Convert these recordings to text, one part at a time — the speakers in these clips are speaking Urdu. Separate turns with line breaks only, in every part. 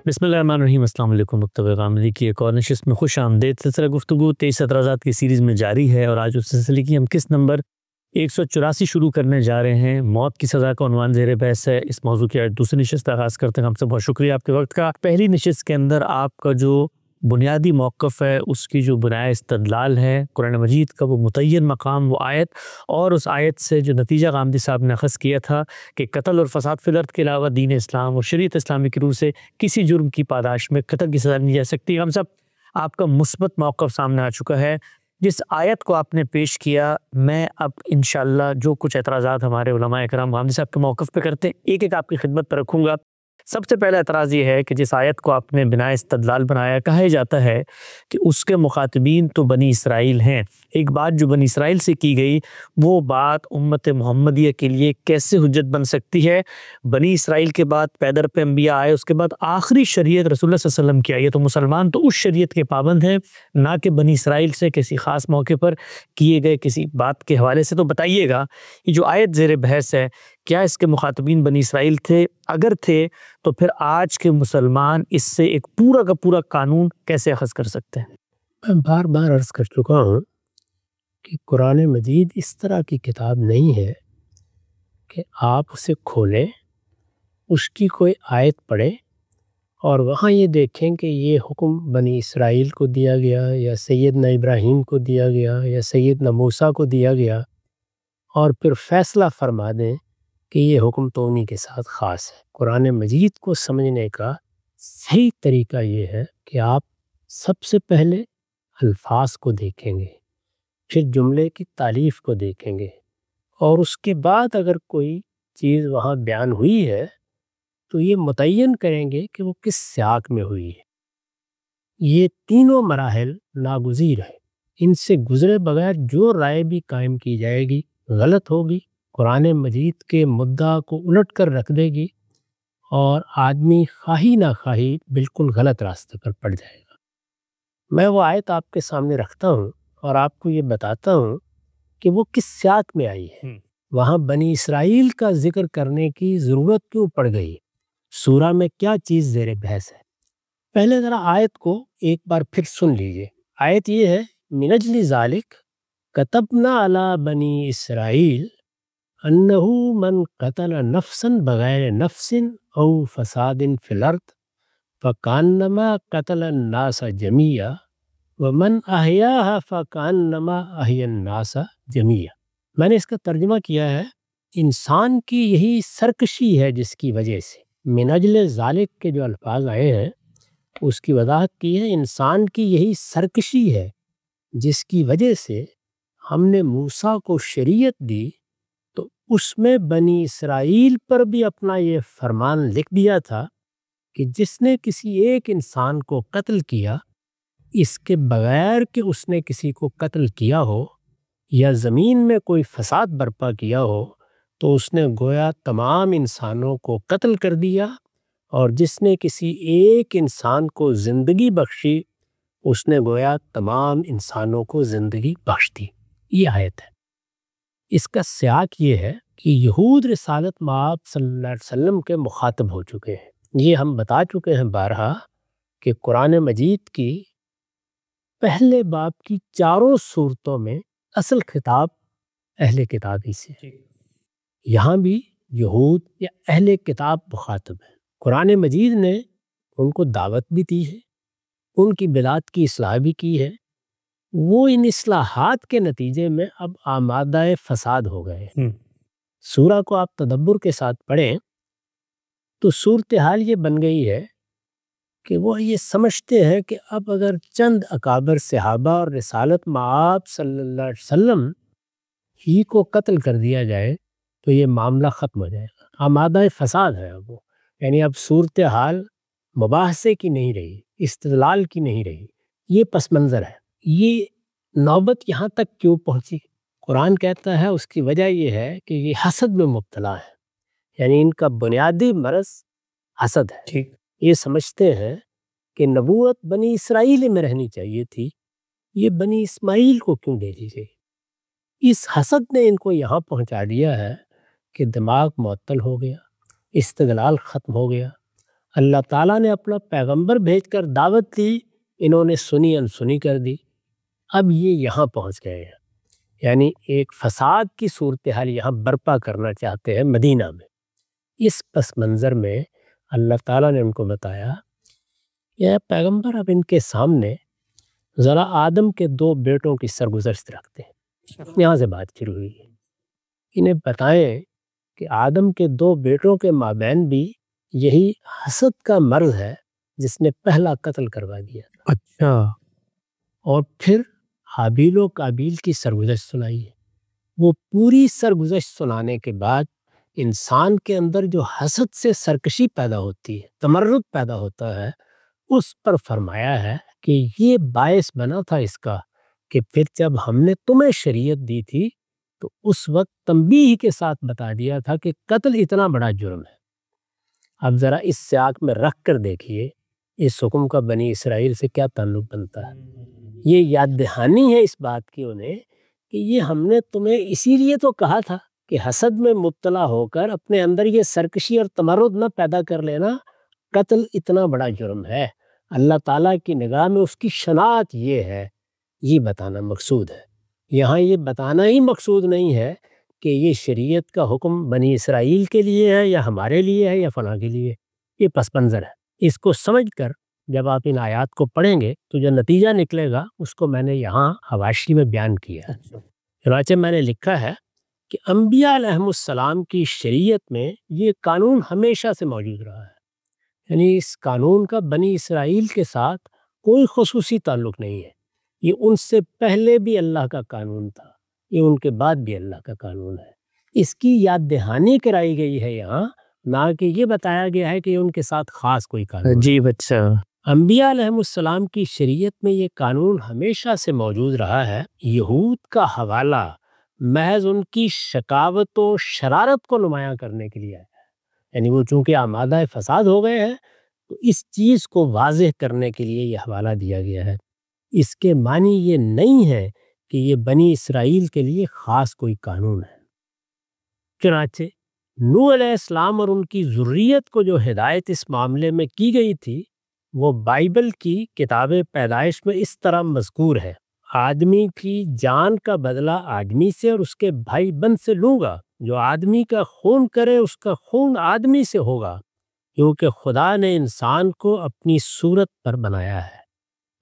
بسم اللہ الرحمن الرحیم۔ السلام علیکم۔ مکتبہ غامدی کی ایک اور نشست میں خوش آمدید۔ سلسلہ گفتگو 23 اعتراضات کی سیریز میں جاری ہے اور آج اس سلسلے کی ہم قسط نمبر 184 شروع کرنے جا رہے ہیں۔ موت کی سزا کا عنوان زیر بحث ہے۔ اس موضوع کی آج دوسری نشست آغاز کرتے ہیں۔ ہم سے بہت شکریہ آپ کے وقت کا۔ پہلی نشست کے اندر آپ کا جو بنیادی موقف ہے، اس کی جو بنیاد استدلال ہے قرآن مجید کا، وہ متعین مقام، وہ آیت، اور اس آیت سے جو نتیجہ غامدی صاحب نے اخذ کیا تھا کہ قتل اور فساد فی الارض کے علاوہ دین اسلام اور شریعت اسلامی کی روح سے کسی جرم کی پاداش میں قتل کی سزا نہیں جا سکتی۔ ہم سب آپ کا مثبت موقف سامنے آ چکا ہے۔ جس آیت کو آپ نے پیش کیا، میں اب انشاءاللہ جو کچھ اعتراضات ہمارے علماء اکرام غامدی صاحب کے موقف پہ کرتے ہیں، ایک ایک آپ کی خدمت پہ رکھوں گا۔ سب سے پہلا اعتراض یہ ہے کہ جس آیت کو آپ نے بنا استدلال بنایا، کہا جاتا ہے کہ اس کے مخاطبین تو بنی اسرائیل ہیں۔ ایک بات جو بنی اسرائیل سے کی گئی، وہ بات امت محمدیہ کے لیے کیسے حجت بن سکتی ہے؟ بنی اسرائیل کے بعد پیدر پہ انبیاء آئے، اس کے بعد آخری شریعت رسول اللہ صلی اللہ علیہ وسلم کی آئی ہے، تو مسلمان تو اس شریعت کے پابند ہیں، نہ کہ بنی اسرائیل سے کسی خاص موقع پر کیے گئے کسی بات کے حوالے سے۔ تو بتائیے گا، یہ جو آیت زیر بحث ہے، کیا اس کے مخاطبین بنی اسرائیل تھے؟ اگر تھے تو پھر آج کے مسلمان اس سے ایک پورا کا پورا قانون کیسے اخذ کر سکتے ہیں؟
میں بار بار عرض کر چکا ہوں کہ قرآن مجید اس طرح کی کتاب نہیں ہے کہ آپ اسے کھولیں، اس کی کوئی آیت پڑھیں اور وہاں یہ دیکھیں کہ یہ حکم بنی اسرائیل کو دیا گیا یا سیدنا ابراہیم کو دیا گیا یا سیدنا موسیٰ کو دیا گیا، اور پھر فیصلہ فرما دیں کہ یہ حکم تو انہی کے ساتھ خاص ہے۔ قرآن مجید کو سمجھنے کا صحیح طریقہ یہ ہے کہ آپ سب سے پہلے الفاظ کو دیکھیں گے، پھر جملے کی تعریف کو دیکھیں گے، اور اس کے بعد اگر کوئی چیز وہاں بیان ہوئی ہے تو یہ متعین کریں گے کہ وہ کس سیاق میں ہوئی ہے۔ یہ تینوں مراحل ناگزیر ہیں، ان سے گزرے بغیر جو رائے بھی قائم کی جائے گی غلط ہوگی، قرآن مجید کے مدعا کو الٹ کر رکھ دے گی، اور آدمی خواہی نہ خواہی بالکل غلط راستے پر پڑ جائے گا۔ میں وہ آیت آپ کے سامنے رکھتا ہوں اور آپ کو یہ بتاتا ہوں کہ وہ کس سیاق میں آئی ہے، وہاں بنی اسرائیل کا ذکر کرنے کی ضرورت کیوں پڑ گئی، سورہ میں کیا چیز زیر بحث ہے۔ پہلے ذرا آیت کو ایک بار پھر سن لیجئے۔ آیت یہ ہے، من اجل ذالک کتبنا علی بنی اسرائیل انہو من قتل نفسا بغیر نفس او فساد فی الارض فکانما قتل الناس جمیعا ومن احیاها فکانما احیا الناس جمیعا۔ میں نے اس کا ترجمہ کیا ہے، انسان کی یہی سرکشی ہے جس کی وجہ سے، من اجل ذالک کے جو الفاظ آئے ہیں اس کی وضاحت کی ہے، انسان کی یہی سرکشی ہے جس کی وجہ سے ہم نے موسیٰ کو شریعت دی، تو اس میں بنی اسرائیل پر بھی اپنا یہ فرمان لکھ دیا تھا کہ جس نے کسی ایک انسان کو قتل کیا، اس کے بغیر کہ اس نے کسی کو قتل کیا ہو یا زمین میں کوئی فساد برپا کیا ہو، تو اس نے گویا تمام انسانوں کو قتل کر دیا، اور جس نے کسی ایک انسان کو زندگی بخشی، اس نے گویا تمام انسانوں کو زندگی بخش دی۔ یہ آیت ہے۔ اس کا سیاق یہ ہے کہ یہود رسالت مآب صلی اللہ علیہ وسلم کے مخاطب ہو چکے ہیں۔ یہ ہم بتا چکے ہیں بارہا کہ قرآن مجید کی پہلے باب کی چاروں صورتوں میں اصل خطاب اہل کتاب ہی سے، یہاں بھی یہود یا اہل کتاب مخاطب ہیں۔ قرآن مجید نے ان کو دعوت بھی دی ہے، ان کی بلاد کی اصلاح بھی کی ہے، وہ ان اصلاحات کے نتیجے میں اب آمادہ فساد ہو گئے ہیں۔ سورہ کو آپ تدبر کے ساتھ پڑھیں تو صورتحال یہ بن گئی ہے کہ وہ یہ سمجھتے ہیں کہ اب اگر چند اکابر صحابہ اور رسالت مآب صلی اللہ علیہ وسلم ہی کو قتل کر دیا جائے تو یہ معاملہ ختم ہو جائے گا، آمادہ فساد ہے اب وہ، یعنی اب صورتحال مباحثے کی نہیں رہی، استدلال کی نہیں رہی، یہ پس منظر ہے۔ یہ نوبت یہاں تک کیوں پہنچی؟ قرآن کہتا ہے اس کی وجہ یہ ہے کہ یہ حسد میں مبتلا ہے، یعنی ان کا بنیادی مرض حسد ہے۔ یہ سمجھتے ہیں کہ نبوت بنی اسرائیل میں رہنی چاہیے تھی، یہ بنی اسماعیل کو کیوں دے دی گئی؟ اس حسد نے ان کو یہاں پہنچا دیا ہے کہ دماغ معطل ہو گیا، استدلال ختم ہو گیا، اللہ تعالیٰ نے اپنا پیغمبر بھیج کر دعوت دی، انہوں نے سنی انسنی کر دی، اب یہ یہاں پہنچ گئے ہیں، یعنی ایک فساد کی صورتحال یہاں برپا کرنا چاہتے ہیں مدینہ میں۔ اس پس منظر میں اللہ تعالیٰ نے ان کو بتایا کہ پیغمبر اب ان کے سامنے ذرا آدم کے 2 بیٹوں کی سرگزشت رکھتے ہیں۔ یہاں سے بات شروع ہوئی ہے، انہیں بتائیں کہ آدم کے 2 بیٹوں کے مابین بھی یہی حسد کا مرض ہے جس نے پہلا قتل کروا دیا۔
اچھا۔
اور پھر حابیل و قابیل کی سرگزشت سنائی ہے۔ وہ پوری سرگزشت سنانے کے بعد انسان کے اندر جو حسد سے سرکشی پیدا ہوتی ہے، تمرد پیدا ہوتا ہے، اس پر فرمایا ہے کہ یہ باعث بنا تھا اس کا کہ پھر جب ہم نے تمہیں شریعت دی تھی تو اس وقت تنبیہ کے ساتھ بتا دیا تھا کہ قتل اتنا بڑا جرم ہے۔ اب ذرا اس سیاق میں رکھ کر دیکھیے اس حکم کا بنی اسرائیل سے کیا تعلق بنتا ہے۔ یہ یاد دہانی ہے اس بات کی انہیں کہ یہ ہم نے تمہیں اسی لیے تو کہا تھا کہ حسد میں مبتلا ہو کر اپنے اندر یہ سرکشی اور تمرد نہ پیدا کر لینا، قتل اتنا بڑا جرم ہے، اللہ تعالیٰ کی نگاہ میں اس کی شناعت یہ ہے، یہ بتانا مقصود ہے۔ یہاں یہ بتانا ہی مقصود نہیں ہے کہ یہ شریعت کا حکم بنی اسرائیل کے لیے ہے یا ہمارے لیے ہے یا فلاں کے لیے، یہ پس منظر ہے۔ اس کو سمجھ کر جب آپ ان آیات کو پڑھیں گے تو جو نتیجہ نکلے گا اس کو میں نے یہاں حواشی میں بیان کیا ہے۔ چنانچہ میں نے لکھا ہے کہ انبیاء علیہم السلام کی شریعت میں یہ قانون ہمیشہ سے موجود رہا ہے، یعنی اس قانون کا بنی اسرائیل کے ساتھ کوئی خصوصی تعلق نہیں ہے، یہ ان سے پہلے بھی اللہ کا قانون تھا، یہ ان کے بعد بھی اللہ کا قانون ہے۔ اس کی یاد دہانی کرائی گئی ہے یہاں، نہ کہ یہ بتایا گیا ہے کہ ان کے ساتھ خاص کوئی قانون۔
جی بچہ،
انبیاء علیہم السلام کی شریعت میں یہ قانون ہمیشہ سے موجود رہا ہے۔ یہود کا حوالہ محض ان کی شقاوت و شرارت کو نمایاں کرنے کے لیے ہے، یعنی وہ چونکہ آمادہ فساد ہو گئے ہیں تو اس چیز کو واضح کرنے کے لیے یہ حوالہ دیا گیا ہے۔ اس کے معنی یہ نہیں ہے کہ یہ بنی اسرائیل کے لیے خاص کوئی قانون ہے۔ چنانچہ نوح علیہ السلام اور ان کی ذریت کو جو ہدایت اس معاملے میں کی گئی تھی وہ بائبل کی کتاب پیدائش میں اس طرح مذکور ہے: آدمی کی جان کا بدلہ آدمی سے اور اس کے بھائی بند سے لوں گا، جو آدمی کا خون کرے اس کا خون آدمی سے ہوگا، کیونکہ خدا نے انسان کو اپنی صورت پر بنایا ہے۔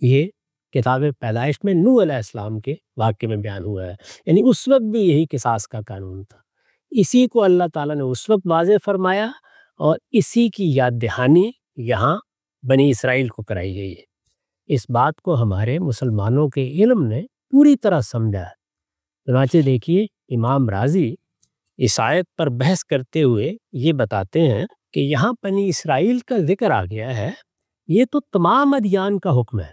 یہ کتاب پیدائش میں نوح علیہ السلام کے واقعے میں بیان ہوا ہے، یعنی اس وقت بھی یہی قصاص کا قانون تھا۔ اسی کو اللہ تعالیٰ نے اس وقت واضح فرمایا اور اسی کی یاد دہانی یہاں بنی اسرائیل کو کرائی گئی ہے۔ اس بات کو ہمارے مسلمانوں کے علم نے پوری طرح سمجھا ہے۔ چنانچہ دیکھیے امام رازی اس آیت پر بحث کرتے ہوئے یہ بتاتے ہیں کہ یہاں بنی اسرائیل کا ذکر آ گیا ہے، یہ تو تمام ادیان کا حکم ہے،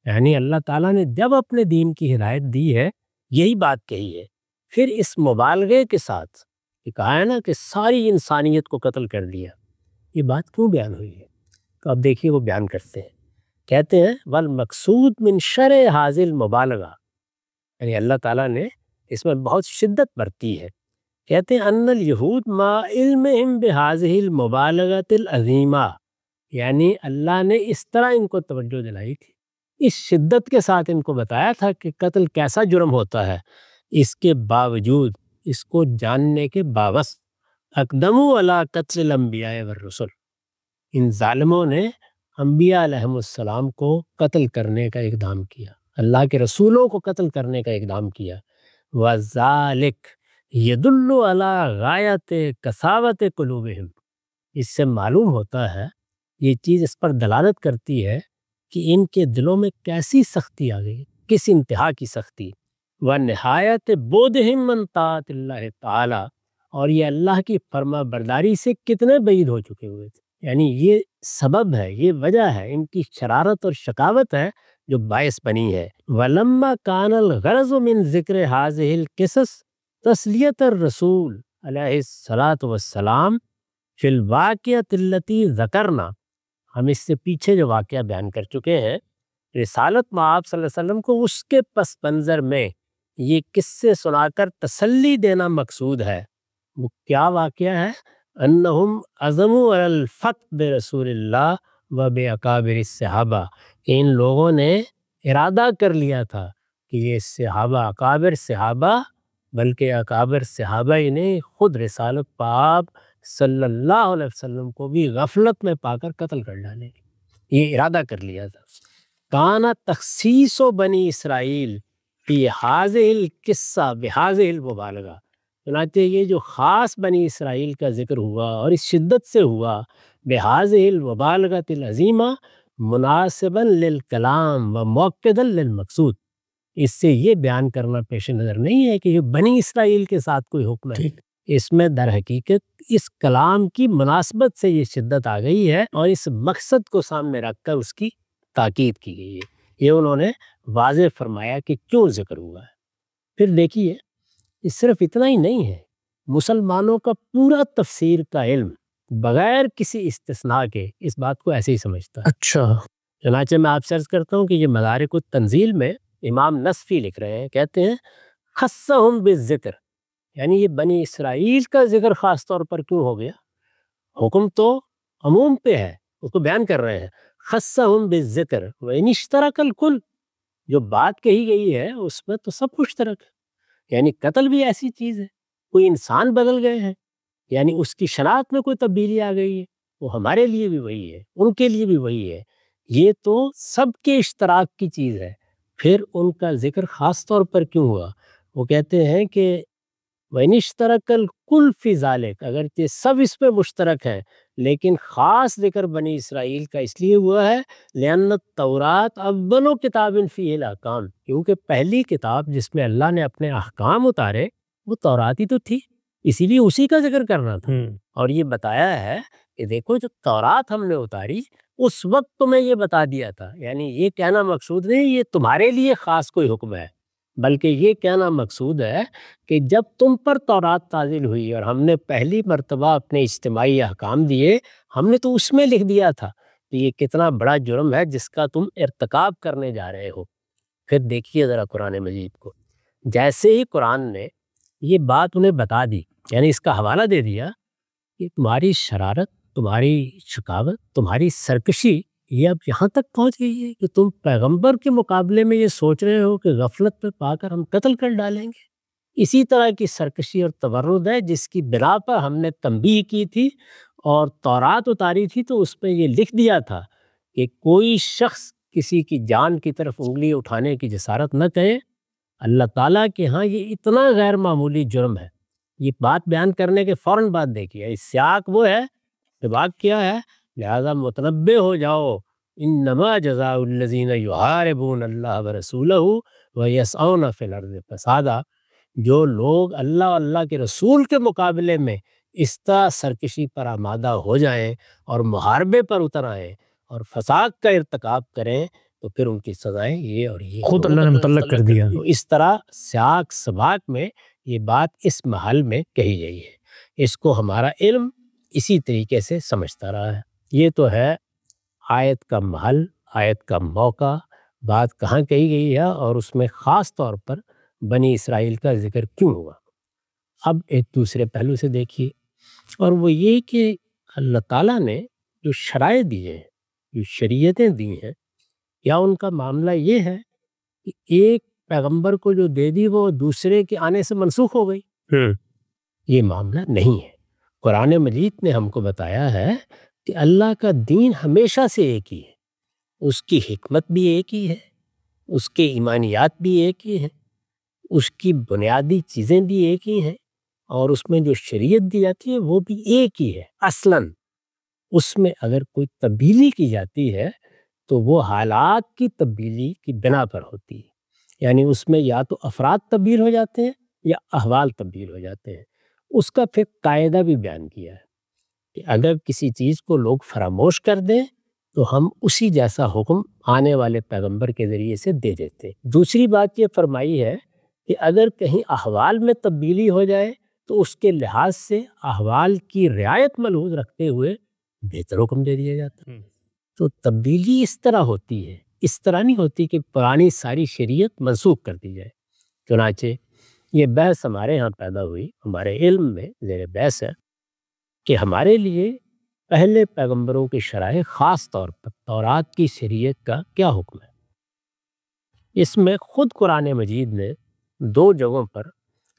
یعنی اللہ تعالیٰ نے جب اپنے دین کی ہدایت دی ہے یہی بات کہی ہے، پھر اس مبالغے کے ساتھ کہا ہے نا کہ ساری انسانیت کو قتل کر دیا، یہ بات کیوں بیان ہوئی ہے؟ تو اب دیکھیے وہ بیان کرتے ہیں، کہتے ہیں والمقصود من شرع حاضل مبالغہ، یعنی اللہ تعالیٰ نے اس میں بہت شدت برتی ہے۔ کہتے ہیں ان الیہود ما علمہم بہذہ المبالغۃ العظیمہ، یعنی اللہ نے اس طرح ان کو توجہ دلائی تھی، اس شدت کے ساتھ ان کو بتایا تھا کہ قتل کیسا جرم ہوتا ہے، اس کے باوجود، اس کو جاننے کے باوجود اقدموا علی قتل الانبیاء والرسل، ان ظالموں نے انبیاء علیہم السلام کو قتل کرنے کا اقدام کیا، اللہ کے رسولوں کو قتل کرنے کا اقدام کیا۔ وَذَلِكَ يَدُلُّ عَلَى غَایَةِ قَسَاوَةِ قُلُوبِهِمْ، اس سے معلوم ہوتا ہے، یہ چیز اس پر دلالت کرتی ہے کہ ان کے دلوں میں کیسی سختی آ گئی، کس انتہا کی سختی۔ وَنِہَایَةِ بُعْدِهِمْ مِنْ طَاعَةِ اللَّهِ تَعَالَى، اور یہ اللہ کی فرما برداری سے کتنے بعید ہو چکے ہوئے تھے، یعنی یہ سبب ہے، یہ وجہ ہے، ان کی شرارت اور شقاوت ہے جو باعث بنی ہے۔ وَلَمَّا كَانَ الْغَرَضُ مِنْ ذِكْرِ هَذِهِ الْقِصَصِ تَسْلِيَةَ الرَّسُولِ علیہ الصلاۃ والسلام فی الواقعۃ التي ذکرنا، ہم اس سے پیچھے جو واقعہ بیان کر چکے ہیں، رسالت میں آپ صلی اللہ علیہ وسلم کو اس کے پس منظر میں یہ قصے سنا کر تسلی دینا مقصود ہے۔ وہ کیا واقعہ ہے؟ انہم عزموا علی الفتح برسول اللہ و باکابر الصحابہ، ان لوگوں نے ارادہ کر لیا تھا کہ یہ صحابہ اکابر صحابہ، بلکہ اکابر صحابہ ہی نہیں، خود رسالت پاک صلی اللہ علیہ وسلم کو بھی غفلت میں پا کر قتل کر ڈالیں گے، یہ ارادہ کر لیا تھا۔ کانا تخصیص و بنی اسرائیل فی حاذہ القصہ بحاذہ المبالغہ، چنانچہ یہ جو خاص بنی اسرائیل کا ذکر ہوا اور اس شدت سے ہوا، بحاذہ المبالغۃ العظیمہ مناسبا للکلام و موقدا للمقصود، اس سے یہ بیان کرنا پیش نظر نہیں ہے کہ یہ بنی اسرائیل کے ساتھ کوئی حکم ہے، اس میں در حقیقت اس کلام کی مناسبت سے یہ شدت آ گئی ہے اور اس مقصد کو سامنے رکھ کر اس کی تاکید کی گئی ہے، یہ انہوں نے واضح فرمایا کہ کیوں ذکر ہوا ہے۔ پھر دیکھیے یہ صرف اتنا ہی نہیں ہے، مسلمانوں کا پورا تفسیر کا علم بغیر کسی استثناء کے اس بات کو ایسے ہی سمجھتا ہے۔
اچھا،
چنانچہ میں آپ سے عرض کرتا ہوں کہ یہ مدارک التنزیل میں امام نصفی لکھ رہے ہیں، کہتے ہیں خصہم بالذکر، یعنی یہ بنی اسرائیل کا ذکر خاص طور پر کیوں ہو گیا؟ حکم تو عموم پہ ہے، اس کو بیان کر رہے ہیں، خصہم بالذکر وان اشترک الکل، جو بات کہی گئی ہے اس میں تو سب مشترک ہے، یعنی قتل بھی ایسی چیز ہے، کوئی انسان بدل گئے ہیں، یعنی اس کی شناخت میں کوئی تبدیلی آ گئی ہے، وہ ہمارے لیے بھی وہی ہے، ان کے لیے بھی وہی ہے، یہ تو سب کے اشتراک کی چیز ہے۔ پھر ان کا ذکر خاص طور پر کیوں ہوا؟ وہ کہتے ہیں کہ وَإِنِ اشْتَرَكَ الْكُلُّ فِي ذَلِكَ، اگرچہ سب اس پہ مشترک ہیں لیکن خاص ذکر بنی اسرائیل کا اس لیے ہوا ہے لِأَنَّ التَّوْرَاةَ أَوَّلُ كِتَابٍ فِيهِ الْأَحْكَامُ، کیونکہ پہلی کتاب جس میں اللہ نے اپنے احکام اتارے وہ تورات ہی تو تھی، اسی لیے اسی کا ذکر کرنا تھا، اور یہ بتایا ہے کہ دیکھو جو تورات ہم نے اتاری اس وقت تمہیں یہ بتا دیا تھا، یعنی یہ کہنا مقصود نہیں یہ تمہارے لیے خاص کوئی حکم ہے، بلکہ یہ کہنا مقصود ہے کہ جب تم پر تورات نازل ہوئی اور ہم نے پہلی مرتبہ اپنے اجتماعی احکام دیے، ہم نے تو اس میں لکھ دیا تھا کہ یہ کتنا بڑا جرم ہے جس کا تم ارتکاب کرنے جا رہے ہو۔ پھر دیکھیے ذرا قرآن مجید کو، جیسے ہی قرآن نے یہ بات انہیں بتا دی، یعنی اس کا حوالہ دے دیا کہ تمہاری شرارت، تمہاری شکاوت، تمہاری سرکشی یہ اب یہاں تک پہنچ گئی ہے کہ تم پیغمبر کے مقابلے میں یہ سوچ رہے ہو کہ غفلت پہ پا کر ہم قتل کر ڈالیں گے، اسی طرح کی سرکشی اور تورد ہے جس کی بنا پر ہم نے تنبیہ کی تھی اور تورات اتاری تھی، تو اس میں یہ لکھ دیا تھا کہ کوئی شخص کسی کی جان کی طرف انگلی اٹھانے کی جسارت نہ کرے، اللہ تعالیٰ کے ہاں یہ اتنا غیر معمولی جرم ہے۔ یہ بات بیان کرنے کے فوراً بعد دیکھیے اس سیاق وہ ہے کہ بات کیا ہے، لہذا متنبہ ہو جاؤ، انما جزاء الذین یحاربون اللہ ورسولہ ویسعون فی الارض فسادا، جو لوگ اللہ اور اللہ کے رسول کے مقابلے میں اس طرح سرکشی پر آمادہ ہو جائیں اور محاربے پر اتر آئیں اور فساد کا ارتکاب کریں تو پھر ان کی سزائیں یہ اور یہ
خود اللہ نے متعلق کر دیا۔
تو اس طرح سیاق سباق میں یہ بات اس محل میں کہی گئی ہے، اس کو ہمارا علم اسی طریقے سے سمجھتا رہا ہے۔ یہ تو ہے آیت کا محل، آیت کا موقع، بات کہاں کہی گئی ہے اور اس میں خاص طور پر بنی اسرائیل کا ذکر کیوں ہوا۔ اب ایک دوسرے پہلو سے دیکھیے، اور وہ یہ کہ اللہ تعالیٰ نے جو شرائع دی ہیں، جو شریعتیں دی ہیں، یا ان کا معاملہ یہ ہے کہ ایک پیغمبر کو جو دے دی وہ دوسرے کے آنے سے منسوخ ہو گئی، یہ معاملہ نہیں ہے۔ قرآن مجید نے ہم کو بتایا ہے کہ اللہ کا دین ہمیشہ سے ایک ہی ہے، اس کی حکمت بھی ایک ہی ہے، اس کے ایمانیات بھی ایک ہی ہیں، اس کی بنیادی چیزیں بھی ایک ہی ہیں، اور اس میں جو شریعت دی جاتی ہے وہ بھی ایک ہی ہے اصلاً۔ اس میں اگر کوئی تبدیلی کی جاتی ہے تو وہ حالات کی تبدیلی کی بنا پر ہوتی ہے، یعنی اس میں یا تو افراد تبدیل ہو جاتے ہیں یا احوال تبدیل ہو جاتے ہیں۔ اس کا پھر قاعدہ بھی بیان کیا ہے کہ اگر کسی چیز کو لوگ فراموش کر دیں تو ہم اسی جیسا حکم آنے والے پیغمبر کے ذریعے سے دے دیتے ہیں۔ دوسری بات یہ فرمائی ہے کہ اگر کہیں احوال میں تبدیلی ہو جائے تو اس کے لحاظ سے احوال کی رعایت ملحوظ رکھتے ہوئے بہتر حکم دے دیا جاتا ہے۔ تو تبدیلی اس طرح ہوتی ہے، اس طرح نہیں ہوتی کہ پرانی ساری شریعت منسوخ کر دی جائے۔ چنانچہ یہ بحث ہمارے ہاں پیدا ہوئی، ہمارے علم میں زیر بحث ہے کہ ہمارے لیے پہلے پیغمبروں کی شرائع خاص طور پر تورات کی شریعت کا کیا حکم ہے۔ اس میں خود قرآن مجید نے 2 جگہوں پر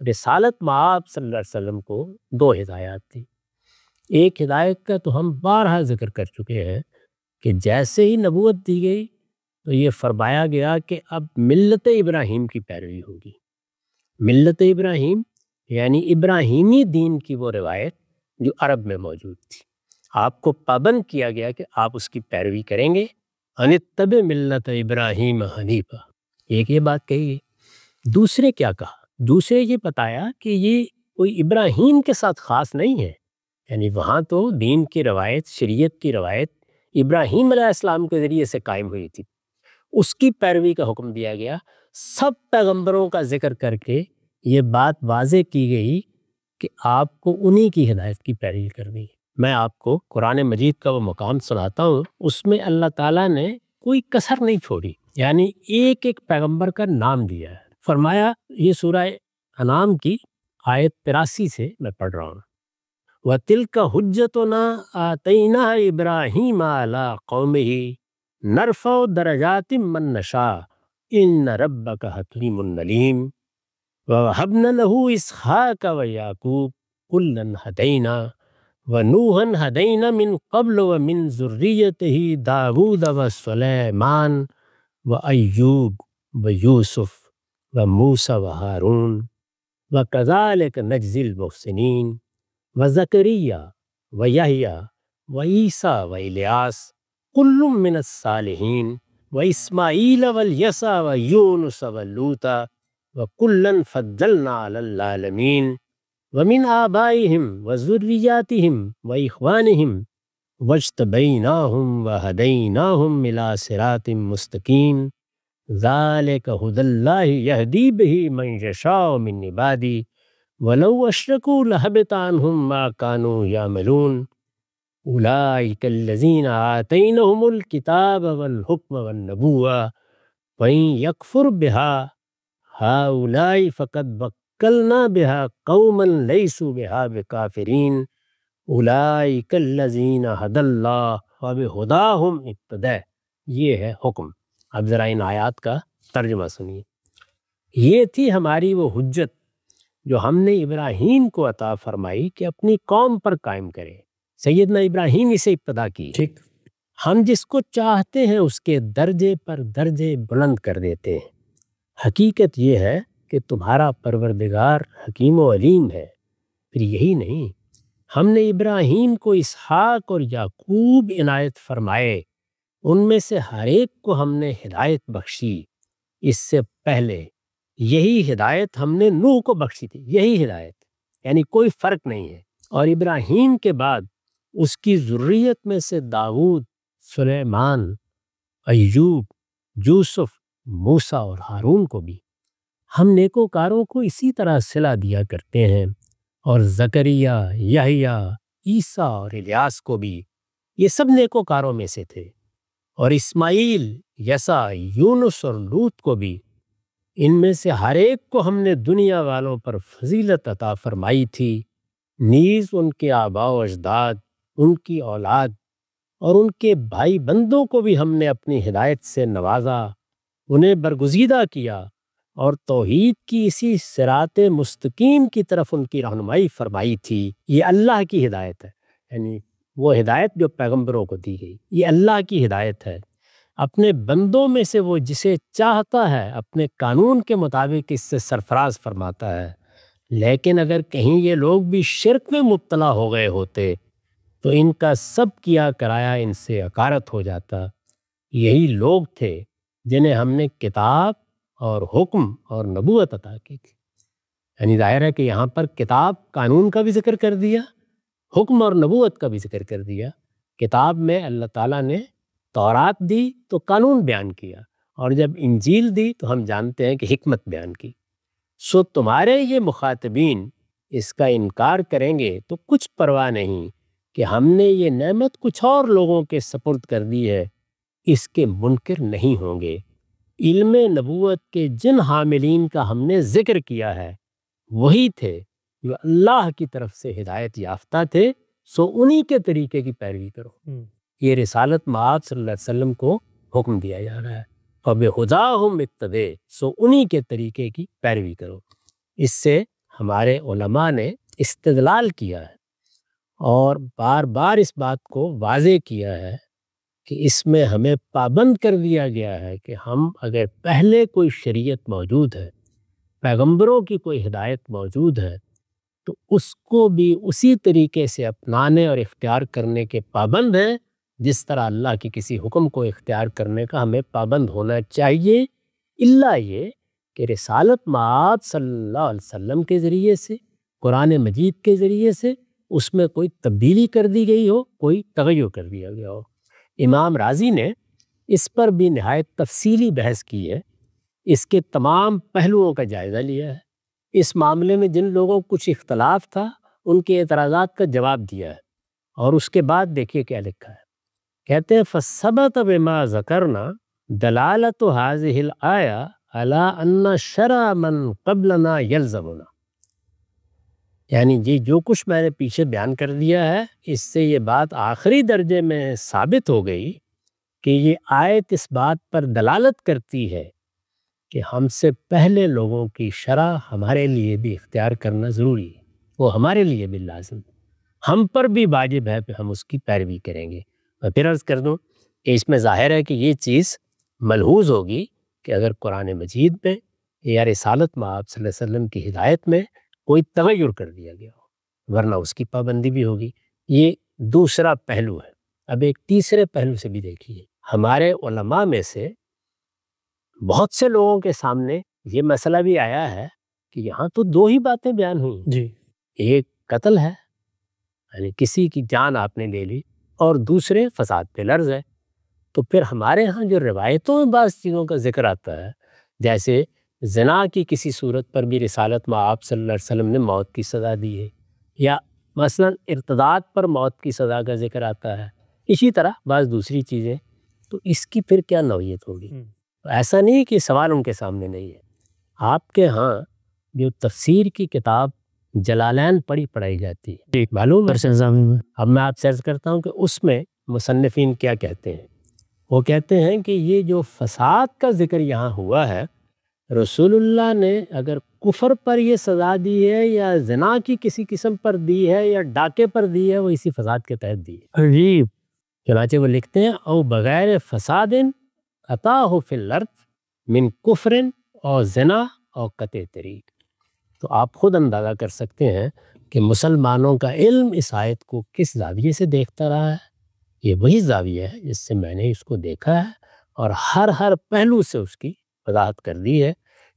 رسالت مآب صلی اللہ علیہ وسلم کو 2 ہدایات دی۔ ایک ہدایت کا تو ہم بارہا ذکر کر چکے ہیں کہ جیسے ہی نبوت دی گئی تو یہ فرمایا گیا کہ اب ملت ابراہیم کی پیروی ہوگی۔ ملت ابراہیم یعنی ابراہیمی دین کی وہ روایت جو عرب میں موجود تھی، آپ کو پابند کیا گیا کہ آپ اس کی پیروی کریں گے۔ ان اتبع ملت ابراہیم حنیفا، ایک یہ بات کہی گئی۔ دوسرے کیا کہا؟ دوسرے یہ بتایا کہ یہ کوئی ابراہیم کے ساتھ خاص نہیں ہے، یعنی وہاں تو دین کی روایت، شریعت کی روایت ابراہیم علیہ السلام کے ذریعے سے قائم ہوئی تھی، اس کی پیروی کا حکم دیا گیا۔ سب پیغمبروں کا ذکر کر کے یہ بات واضح کی گئی کہ آپ کو انہی کی ہدایت کی پیروی کرنی ہے۔ میں آپ کو قرآن مجید کا وہ مقام سناتا ہوں، اس میں اللہ تعالیٰ نے کوئی کسر نہیں چھوڑی، یعنی ایک ایک پیغمبر کا نام دیا ہے۔ فرمایا، یہ سورہ انعام کی آیت 83 سے میں پڑھ رہا ہوں، وَتِلْكَ حُجَّتُنَا آتَيْنَاهَا إِبْرَاهِيمَ عَلَىٰ قَوْمِهِ نَرْفَعُ دَرَجَاتٍ مَّن نَّشَاءُ إِنَّ رَبَّكَ حَكِيمٌ عَلِيمٌ وَوَهَبْنَا لَهُ إِسْحَاقَ وَيَعْقُوبَ كُلًّا هَدَيْنَا وَنُوحًا هَدَيْنَا مِن قَبْلُ وَمِن ذُرِّيَّتِهِ دَاوُودَ وَسُلَيْمَانَ وَأَيُّوبَ وَيُوسُفَ وَمُوسَىٰ وَهَارُونَ وَكَذَٰلِكَ نَجْزِي الْمُحْسِنِينَ وَزَكَرِيَّا وَيَحْيَىٰ وَعِیسیٰ وَإِلیاس كُلٌّ مِّنَ الصَّالِحِينَ وَإِسْمَاعِیلَ وَالْیَسَعَ وَیُونُسَ وَلُوطًا وَكُلًّا فَضَّلْنَا عَلَى الْعَالَمِينَ وَمِنْ آبَائِهِمْ وَذُرِّيَّاتِهِمْ وَإِخْوَانِهِمْ وَاجْتَبَيْنَاهُمْ وَهَدَيْنَاهُمْ إِلَىٰ صِرَاطٍ مُّسْتَقِيمٍ ذَلِكَ هُدَى اللَّهِ يَهْدِي بِهِ مَن يَشَاءُ مِنْ عِبَادِهِ وَلَوْ أَشْرَكُوا لَحَبِطَ عَنْهُم مَّا كَانُوا يَعْمَلُونَ أُولَٰئِكَ الَّذِينَ آتَيْنَاهُمُ الْكِتَابَ وَالْحُكْمَ وَالنُّبُوَّةَ وَإِن يَكْفُرْ بِهَا هَٰؤُلَاءِ فَقَدْ وَكَّلْنَا بِهَا قَوْمًا لَيْسُوا بِهَا بِكَافِرِينَ أُولَٰئِكَ الَّذِينَ هَدَى اللَّهُ وَبِهُدَاهُمْ اقْتَدَىٰ۔ یہ ہے حکم۔ اب ذرا ان آیات کا ترجمہ سنیے۔ یہ تھی ہماری وہ حجت جو ہم نے ابراہیم کو عطا فرمائی کہ اپنی قوم پر قائم کرے۔ سیدنا ابراہیم اسے ابتدا کی، ٹھیک، ہم جس کو چاہتے ہیں اس کے درجے پر درجے بلند کر دیتے ہیں۔ حقیقت یہ ہے کہ تمہارا پروردگار حکیم و علیم ہے۔ پھر یہی نہیں، ہم نے ابراہیم کو اسحاق اور یعقوب عنایت فرمائے، ان میں سے ہر ایک کو ہم نے ہدایت بخشی۔ اس سے پہلے یہی ہدایت ہم نے نوح کو بخشی تھی، یہی ہدایت، یعنی کوئی فرق نہیں ہے۔ اور ابراہیم کے بعد اس کی ذریت میں سے داؤد، سلیمان، ایوب، یوسف، موسیٰ اور ہارون کو بھی ہم نیکوکاروں کو اسی طرح صلہ دیا کرتے ہیں، اور زکریا، یحییٰ، عیسیٰ اور الیاس کو بھی، یہ سب نیکوکاروں میں سے تھے، اور اسماعیل، یسع، یونس اور لوط کو بھی، ان میں سے ہر ایک کو ہم نے دنیا والوں پر فضیلت عطا فرمائی تھی، نیز ان کے آباء و اجداد، ان کی اولاد اور ان کے بھائی بندوں کو بھی ہم نے اپنی ہدایت سے نوازا، انہیں برگزیدہ کیا، اور توحید کی اسی صراط مستقیم کی طرف ان کی رہنمائی فرمائی تھی۔ یہ اللہ کی ہدایت ہے، یعنی وہ ہدایت جو پیغمبروں کو دی گئی، یہ اللہ کی ہدایت ہے۔ اپنے بندوں میں سے وہ جسے چاہتا ہے اپنے قانون کے مطابق اس سے سرفراز فرماتا ہے، لیکن اگر کہیں یہ لوگ بھی شرک میں مبتلا ہو گئے ہوتے تو ان کا سب کیا کرایا ان سے عکارت ہو جاتا۔ یہی لوگ تھے جنہیں ہم نے کتاب اور حکم اور نبوت عطا کی تھی۔ یعنی ظاہر ہے کہ یہاں پر کتاب، قانون کا بھی ذکر کر دیا، حکم اور نبوت کا بھی ذکر کر دیا۔ کتاب میں اللہ تعالیٰ نے تورات دی تو قانون بیان کیا، اور جب انجیل دی تو ہم جانتے ہیں کہ حکمت بیان کی۔ سو تمہارے یہ مخاطبین اس کا انکار کریں گے تو کچھ پرواہ نہیں کہ ہم نے یہ نعمت کچھ اور لوگوں کے سپرد کر دی ہے، اس کے منکر نہیں ہوں گے۔ علم نبوت کے جن حاملین کا ہم نے ذکر کیا ہے وہی تھے جو اللہ کی طرف سے ہدایت یافتہ تھے، سو انہی کے طریقے کی پیروی کرو۔ یہ رسالت مآب صلی اللہ علیہ وسلم کو حکم دیا جا رہا ہے، فَبِهُدَاهُمْ اقْتَدِیٰ، سو انہی کے طریقے کی پیروی کرو۔ اس سے ہمارے علماء نے استدلال کیا ہے اور بار بار اس بات کو واضح کیا ہے کہ اس میں ہمیں پابند کر دیا گیا ہے کہ ہم اگر پہلے کوئی شریعت موجود ہے، پیغمبروں کی کوئی ہدایت موجود ہے، تو اس کو بھی اسی طریقے سے اپنانے اور اختیار کرنے کے پابند ہیں جس طرح اللہ کی کسی حکم کو اختیار کرنے کا ہمیں پابند ہونا چاہیے، الا یہ کہ رسالت مآب صلی اللہ علیہ وسلم کے ذریعے سے، قرآن مجید کے ذریعے سے اس میں کوئی تبدیلی کر دی گئی ہو، کوئی تغیر کر دیا گیا ہو۔ امام رازی نے اس پر بھی نہایت تفصیلی بحث کی ہے، اس کے تمام پہلوؤں کا جائزہ لیا ہے، اس معاملے میں جن لوگوں کو کچھ اختلاف تھا ان کے اعتراضات کا جواب دیا ہے، اور اس کے بعد دیکھیے کیا لکھا ہے۔ کہتے ہیں فَثَبَتَ بِمَا ذَكَرْنَا دَلَالَةُ هَذِهِ الْآيَةِ عَلَىٰ أَنَّ شَرْعَ مَنْ قَبْلَنَا يَلْزَمُنَا، یعنی جو کچھ میں نے پیچھے بیان کر دیا ہے، اس سے یہ بات آخری درجے میں ثابت ہو گئی کہ یہ آیت اس بات پر دلالت کرتی ہے کہ ہم سے پہلے لوگوں کی شرع ہمارے لیے بھی اختیار کرنا ضروری ہے، وہ ہمارے لیے بھی لازم ہے، ہم پر بھی واجب ہے کہ ہم اس کی پیروی کریں گے۔ میں پھر عرض کر دوں کہ اس میں ظاہر ہے کہ یہ چیز ملحوظ ہوگی کہ اگر قرآن مجید میں یا رسالت مآب صلی اللہ علیہ وسلم کی ہدایت میں کوئی تغیر کر دیا گیا ہو، ورنہ اس کی پابندی بھی ہوگی۔ یہ دوسرا پہلو ہے۔ اب ایک تیسرے پہلو سے بھی دیکھیے، ہمارے علماء میں سے بہت سے لوگوں کے سامنے یہ مسئلہ بھی آیا ہے کہ یہاں تو دو ہی باتیں بیان ہوئی
جی،
ایک قتل ہے، یعنی کسی کی جان آپ نے لے لی، اور دوسرے فساد پہ لرز ہے۔ تو پھر ہمارے ہاں جو روایتوں میں بعض چیزوں کا ذکر آتا ہے، جیسے زنا کی کسی صورت پر بھی رسالت مآب صلی اللہ علیہ وسلم نے موت کی سزا دی ہے، یا مثلا ارتداد پر موت کی سزا کا ذکر آتا ہے، اسی طرح بعض دوسری چیزیں، تو اس کی پھر کیا نوعیت ہوگی؟ ایسا نہیں کہ سوال ان کے سامنے نہیں ہے۔ آپ کے ہاں جو تفسیر کی کتاب جلالین پڑھائی جاتی ہے، معلوم ہے؟ اب میں آپ سے عرض کرتا ہوں کہ اس میں مصنفین کیا کہتے ہیں۔ وہ کہتے ہیں کہ یہ جو فساد کا ذکر یہاں ہوا ہے، رسول اللہ نے اگر کفر پر یہ سزا دی ہے یا زنا کی کسی قسم پر دی ہے یا ڈاکے پر دی ہے، وہ اسی فساد کے تحت دی ہے۔
عجیب۔
چنانچہ وہ لکھتے ہیں او بغیر فساد عطاہ فی الارض من کفر اور زنا اور قطع طریق۔ تو آپ خود اندازہ کر سکتے ہیں کہ مسلمانوں کا علم اس آیت کو کس زاویے سے دیکھتا رہا ہے۔ یہ وہی زاویہ ہے جس سے میں نے اس کو دیکھا ہے اور ہر پہلو سے اس کی وضاحت کر دی ہے۔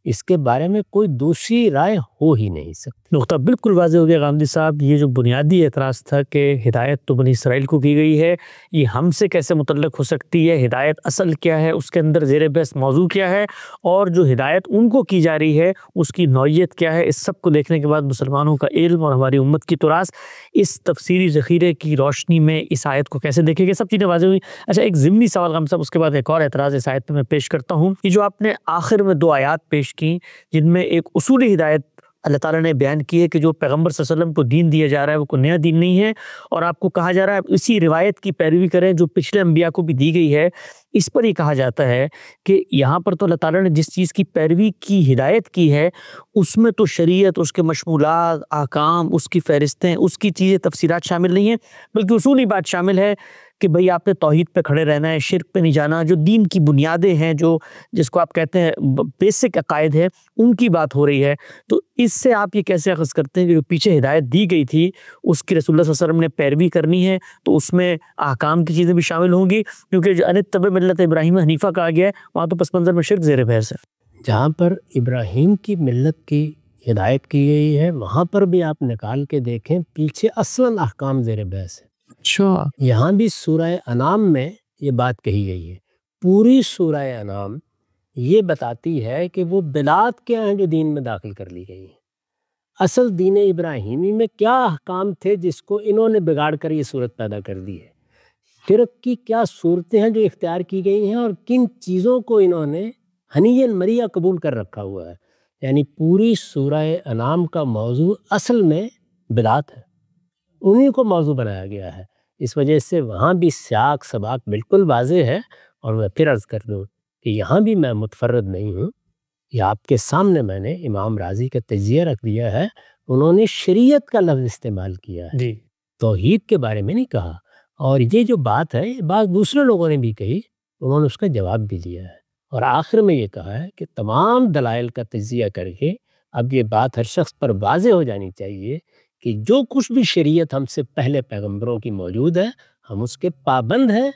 اس کے بارے میں کوئی دوسری رائے ہو ہی نہیں سکتی۔
نقطہ بالکل واضح ہو گیا غامدی صاحب۔ یہ جو بنیادی اعتراض تھا کہ ہدایت تو بنی اسرائیل کو کی گئی ہے، یہ ہم سے کیسے متعلق ہو سکتی ہے، ہدایت اصل کیا ہے، اس کے اندر زیر بحث موضوع کیا ہے، اور جو ہدایت ان کو کی جا رہی ہے اس کی نوعیت کیا ہے، اس سب کو دیکھنے کے بعد مسلمانوں کا علم اور ہماری امت کی تراث اس تفسیری ذخیرے کی روشنی میں اس آیت کو کیسے دیکھے گا، سب چیزیں واضح ہوئی۔ اچھا، ایک ضمنی سوال غام صاحب، اس کے بعد ایک اور اعتراض اس آیت میں پیش کرتا ہوں۔ یہ جو آپ نے آخر میں دو آیات پیش کی جن میں ایک اصولی ہدایت اللہ تعالیٰ نے بیان کی ہے کہ جو پیغمبر صلی اللہ علیہ وسلم کو دین دیا جا رہا ہے وہ کوئی نیا دین نہیں ہے، اور آپ کو کہا جا رہا ہے اسی روایت کی پیروی کریں جو پچھلے انبیاء کو بھی دی گئی ہے، اس پر ہی کہا جاتا ہے کہ یہاں پر تو اللہ تعالیٰ نے جس چیز کی پیروی کی ہدایت کی ہے اس میں تو شریعت، اس کے مشمولات، احکام، اس کی فہرستیں، اس کی چیزیں، تفسیرات شامل نہیں ہیں، بلکہ اصولی بات شامل ہے کہ بھئی آپ نے توحید پہ کھڑے رہنا ہے، شرک پہ نہیں جانا، جو دین کی بنیادیں ہیں، جو جس کو آپ کہتے ہیں بیسک عقائد ہے، ان کی بات ہو رہی ہے۔ تو اس سے آپ یہ کیسے اخذ کرتے ہیں کہ جو پیچھے ہدایت دی گئی تھی اس کی رسول اللہ صلی اللہ علیہ وسلم نے پیروی کرنی ہے تو اس میں احکام کی چیزیں بھی شامل ہوں گی، کیونکہ جو انتبع ملت ابراہیم حنیفہ کہا گیا ہے وہاں تو پس منظر میں شرک زیر بحث ہے۔
جہاں پر ابراہیم کی ملت کی ہدایت کی گئی ہے وہاں پر بھی آپ نکال کے دیکھیں پیچھے اصلاً احکام زیر بحث ہے۔
اچھا،
یہاں بھی سورہ انعام میں یہ بات کہی گئی ہے۔ پوری سورہ انعام یہ بتاتی ہے کہ وہ بدعات کیا ہیں جو دین میں داخل کر لی گئی ہیں، اصل دین ابراہیمی میں کیا احکام تھے جس کو انہوں نے بگاڑ کر یہ صورت پیدا کر دی ہے، شرک کی کیا صورتیں ہیں جو اختیار کی گئی ہیں، اور کن چیزوں کو انہوں نے ہنیًا مریٰ قبول کر رکھا ہوا ہے۔ یعنی پوری سورہ انعام کا موضوع اصل میں بدعات ہے، انہیں کو موضوع بنایا گیا ہے. اس وجہ سے وہاں بھی سیاق سباق بالکل واضح ہے. اور میں پھر عرض کر دوں کہ یہاں بھی میں متفرد نہیں ہوں. یہ آپ کے سامنے میں نے امام رازی کا تجزیہ رکھ دیا ہے. انہوں نے شریعت کا لفظ استعمال کیا ہے,
جی
توحید کے بارے میں نہیں کہا. اور یہ جو بات ہے یہ بات دوسرے لوگوں نے بھی کہی, انہوں نے اس کا جواب بھی دیا ہے. اور آخر میں یہ کہا ہے کہ تمام دلائل کا تجزیہ کر کے اب یہ بات ہر شخص پر واضح ہو جانی چاہیے کہ جو کچھ بھی شریعت ہم سے پہلے پیغمبروں کی موجود ہے ہم اس کے پابند ہیں.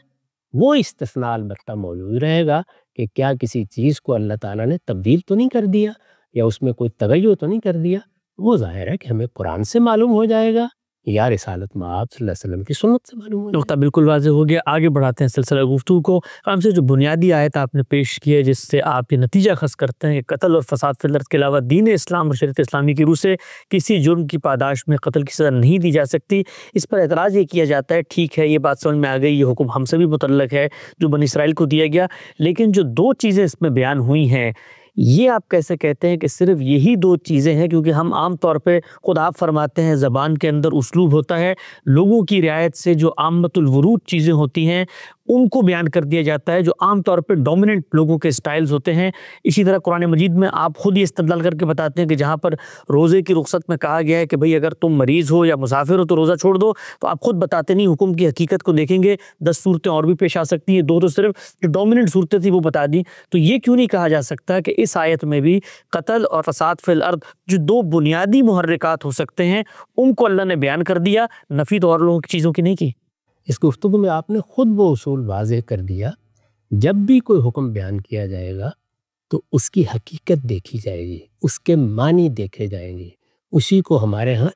وہ استثناء البتہ موجود رہے گا کہ کیا کسی چیز کو اللہ تعالیٰ نے تبدیل تو نہیں کر دیا یا اس میں کوئی تغیر تو نہیں کر دیا. وہ ظاہر ہے کہ ہمیں قرآن سے معلوم ہو جائے گا یا رسالت مآب صلی اللہ علیہ وسلم کی سنت سے معلوم ہو جائے گا.
نقطہ بالکل واضح ہو گیا. آگے بڑھاتے ہیں سلسلہ گفتگو کو. ہم سے جو بنیادی آیت آپ نے پیش کی ہے جس سے آپ یہ نتیجہ خاص کرتے ہیں کہ قتل اور فساد فی الارض کے علاوہ دین اسلام اور شریعت اسلامی کی روح سے کسی جرم کی پاداش میں قتل کی سزا نہیں دی جا سکتی. اس پر اعتراض یہ کیا جاتا ہے ٹھیک ہے یہ بات سمجھ میں آ گئی, یہ حکم ہم سے بھی متعلق ہے جو بنی اسرائیل کو دیا گیا, لیکن جو دو چیزیں اس میں بیان ہوئی ہیں یہ آپ کیسے کہتے ہیں کہ صرف یہی دو چیزیں ہیں؟ کیونکہ ہم عام طور پہ خود آپ فرماتے ہیں زبان کے اندر اسلوب ہوتا ہے, لوگوں کی رعایت سے جو عامت الورود چیزیں ہوتی ہیں ان کو بیان کر دیا جاتا ہے جو عام طور پہ ڈومیننٹ لوگوں کے سٹائلز ہوتے ہیں. اسی طرح قرآن مجید میں آپ خود یہ استدلال کر کے بتاتے ہیں کہ جہاں پر روزے کی رخصت میں کہا گیا ہے کہ بھئی اگر تم مریض ہو یا مسافر ہو تو روزہ چھوڑ دو, تو آپ خود بتاتے نہیں حکم کی حقیقت کو دیکھیں گے 10 صورتیں اور بھی پیش آ سکتی ہیں, دو تو صرف جو ڈومیننٹ صورتیں تھیں وہ بتا دی. تو یہ کیوں نہیں کہا جا سکتا کہ اس آیت میں بھی قتل اور فساد فی الارض جو دو بنیادی محرکات ہو سکتے ہیں ان کو اللہ نے بیان کر دیا, نفی تو اور لوگوں کی چیزوں کی نہیں کی.
اس گفتگو میں آپ نے خود وہ اصول واضح کر دیا. جب بھی کوئی حکم بیان کیا جائے گا تو اس کی حقیقت دیکھی جائے گی, اس کے معنی دیکھے جائیں گے. اسی کو ہمارے ہاں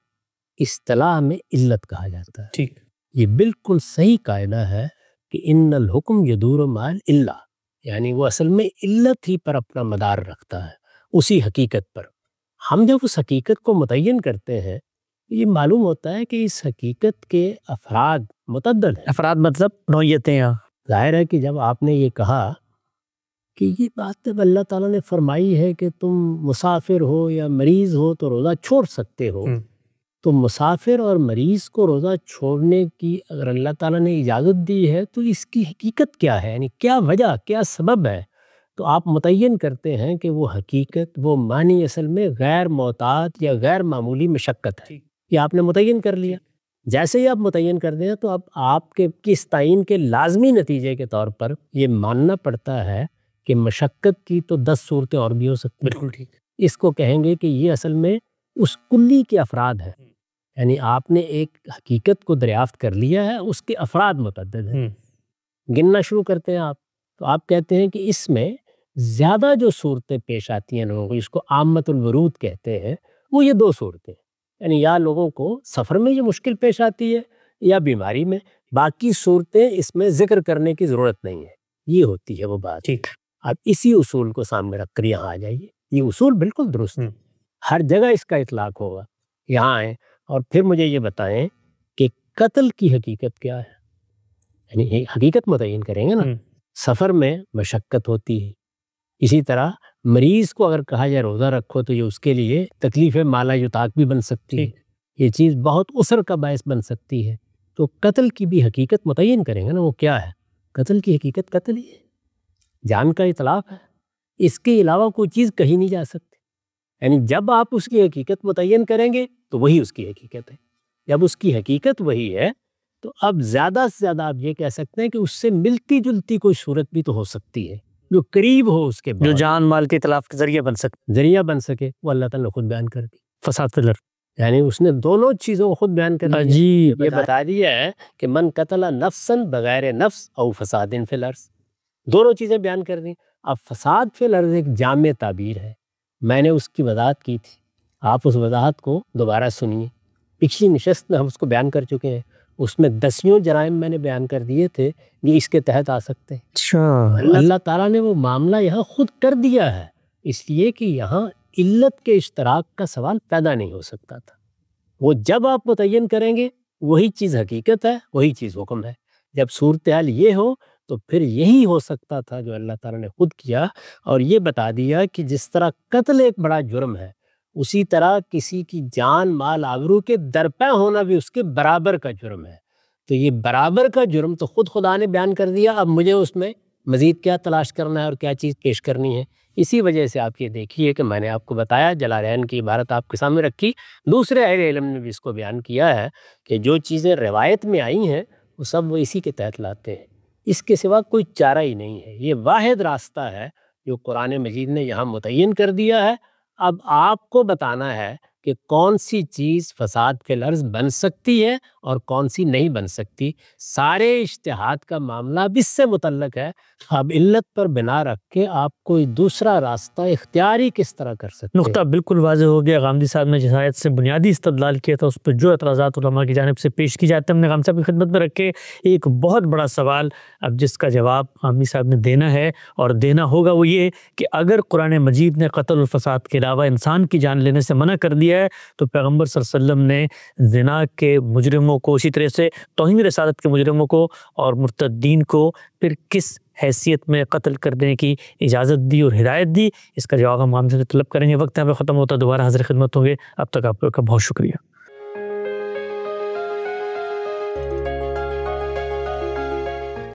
اصطلاح میں علت کہا جاتا ہے.
ٹھیک,
یہ بالکل صحیح قاعدہ ہے کہ ان الحکم یدور مع العلہ, یعنی وہ اصل میں علت ہی پر اپنا مدار رکھتا ہے, اسی حقیقت پر. ہم جب اس حقیقت کو متعین کرتے ہیں یہ معلوم ہوتا ہے کہ اس حقیقت کے افراد متعدد ہیں.
افراد مطلب نوعیتیں.
ظاہر ہے کہ جب آپ نے یہ کہا کہ یہ بات جب اللہ تعالیٰ نے فرمائی ہے کہ تم مسافر ہو یا مریض ہو تو روزہ چھوڑ سکتے ہو, تو مسافر اور مریض کو روزہ چھوڑنے کی اگر اللہ تعالیٰ نے اجازت دی ہے تو اس کی حقیقت کیا ہے, یعنی کیا وجہ کیا سبب ہے. تو آپ متعین کرتے ہیں کہ وہ حقیقت وہ معنی اصل میں غیر معتاد یا غیر معمولی مشقت ہے. یہ آپ نے متعین کر لیا. جیسے ہی آپ متعین کر دیں تو اب آپ کے کس تعین کے لازمی نتیجے کے طور پر یہ ماننا پڑتا ہے کہ مشقت کی تو 10 صورتیں اور بھی ہو سکتی ہیں.
بالکل ٹھیک.
اس کو کہیں گے کہ یہ اصل میں اس کلی کے افراد ہیں, یعنی آپ نے ایک حقیقت کو دریافت کر لیا ہے, اس کے افراد متعدد ہیں. گننا شروع کرتے ہیں آپ, تو آپ کہتے ہیں کہ اس میں زیادہ جو صورتیں پیش آتی ہیں لوگوں کو, اس کو عامت الورود کہتے ہیں, وہ یہ 2 صورتیں, یعنی یا لوگوں کو سفر میں یہ مشکل پیش آتی ہے یا بیماری میں, باقی صورتیں اس میں ذکر کرنے کی ضرورت نہیں ہے. یہ ہوتی ہے وہ بات.
ٹھیک.
اب اسی اصول کو سامنے رکھ کر یہاں آ جائیے. یہ اصول بالکل درست ہے, ہر جگہ اس کا اطلاق ہوگا. یہاں آئیں اور پھر مجھے یہ بتائیں کہ قتل کی حقیقت کیا ہے, یعنی حقیقت متعین کریں گے نا. سفر میں مشقت ہوتی ہے, اسی طرح مریض کو اگر کہا جائے روزہ رکھو تو یہ اس کے لیے تکلیف مالا یطاق بھی بن سکتی ہے, یہ چیز بہت عسر کا باعث بن سکتی ہے. تو قتل کی بھی حقیقت متعین کریں گے نا, وہ کیا ہے؟ قتل کی حقیقت قتل ہی ہے, جان کا اطلاق ہے, اس کے علاوہ کوئی چیز کہی نہیں جا سکتی. یعنی جب آپ اس کی حقیقت متعین کریں گے تو وہی اس کی حقیقت ہے. جب اس کی حقیقت وہی ہے تو اب زیادہ سے زیادہ آپ یہ کہہ سکتے ہیں کہ اس سے ملتی جلتی کوئی صورت بھی تو ہو سکتی ہے جو قریب ہو, اس کے
جو جان مال کے اطلاف کے ذریعہ بن سکے.
وہ اللہ تعالیٰ نے خود بیان کر دی.
فساد فی الارض,
یعنی اس نے دونوں چیزوں کو خود بیان کر دیا.
عجیب.
یہ بتا دیا ہے کہ من قتل نفسا بغیر نفس او فساد فی الارض, دونوں چیزیں بیان کر دیں. اب فساد فی الارض ایک جامع تعبیر ہے, میں نے اس کی وضاحت کی تھی, آپ اس وضاحت کو دوبارہ سنیے. پچھلی نشست میں ہم اس کو بیان کر چکے ہیں, اس میں 10 جرائم میں نے بیان کر دیے تھے, یہ اس کے تحت آ سکتے ہیں. اللہ تعالیٰ نے وہ معاملہ یہاں خود کر دیا ہے, اس لیے کہ یہاں علت کے اشتراک کا سوال پیدا نہیں ہو سکتا تھا. وہ جب آپ متعین کریں گے وہی چیز حقیقت ہے, وہی چیز حکم ہے. جب صورتحال یہ ہو تو پھر یہی ہو سکتا تھا جو اللہ تعالیٰ نے خود کیا, اور یہ بتا دیا کہ جس طرح قتل ایک بڑا جرم ہے اسی طرح کسی کی جان مال آبرو کے درپے ہونا بھی اس کے برابر کا جرم ہے۔ تو یہ برابر کا جرم تو خدا نے بیان کر دیا، اب مجھے اس میں مزید کیا تلاش کرنا ہے اور کیا چیز پیش کرنی ہے۔ اسی وجہ سے آپ یہ دیکھیے کہ میں نے آپ کو بتایا، جلالین کی عبارت آپ کے سامنے رکھی، دوسرے اہل علم نے بھی اس کو بیان کیا ہے کہ جو چیزیں روایت میں آئی ہیں وہ سب وہ اسی کے تحت لاتے ہیں، اس کے سوا کوئی چارہ ہی نہیں ہے۔ یہ واحد راستہ ہے جو قرآن مجید نے یہاں متعین کر دیا ہے۔ اب آپ کو بتانا ہے کہ کون سی چیز فساد کے لرز بن سکتی ہے اور کون سی نہیں بن سکتی۔ سارے اجتہاد کا معاملہ اب اس سے متعلق ہے، اب علت پر بنا رکھ کے آپ کوئی دوسرا راستہ اختیاری کس طرح کر سکتے ہیں۔
نقطہ بالکل واضح ہو گیا۔ غامدی صاحب نے جس آیت سے بنیادی استدلال کیا تھا اس پر جو اعتراضات علماء کی جانب سے پیش کی جاتے ہیں ہم نے غامدی صاحب کی خدمت میں رکھے۔ ایک بہت بڑا سوال اب جس کا جواب غامدی صاحب نے دینا ہے اور دینا ہوگا وہ یہ کہ اگر قرآن مجید نے قتل و فساد کے علاوہ انسان کی جان لینے سے منع کر دیا ہے تو پیغمبر صلی اللہ علیہ وسلم نے زنا کے مجرموں کو، اسی طرح سے توہین رسالت کے مجرموں کو اور مرتدین کو پھر کس حیثیت میں قتل کرنے کی اجازت دی اور ہدایت دی؟ اس کا جواب ہم غامدی سے طلب کریں گے۔ وقت یہاں پہ ختم ہوتا ہے، دوبارہ حاضر خدمت ہوں گے، اب تک آپ کا بہت شکریہ۔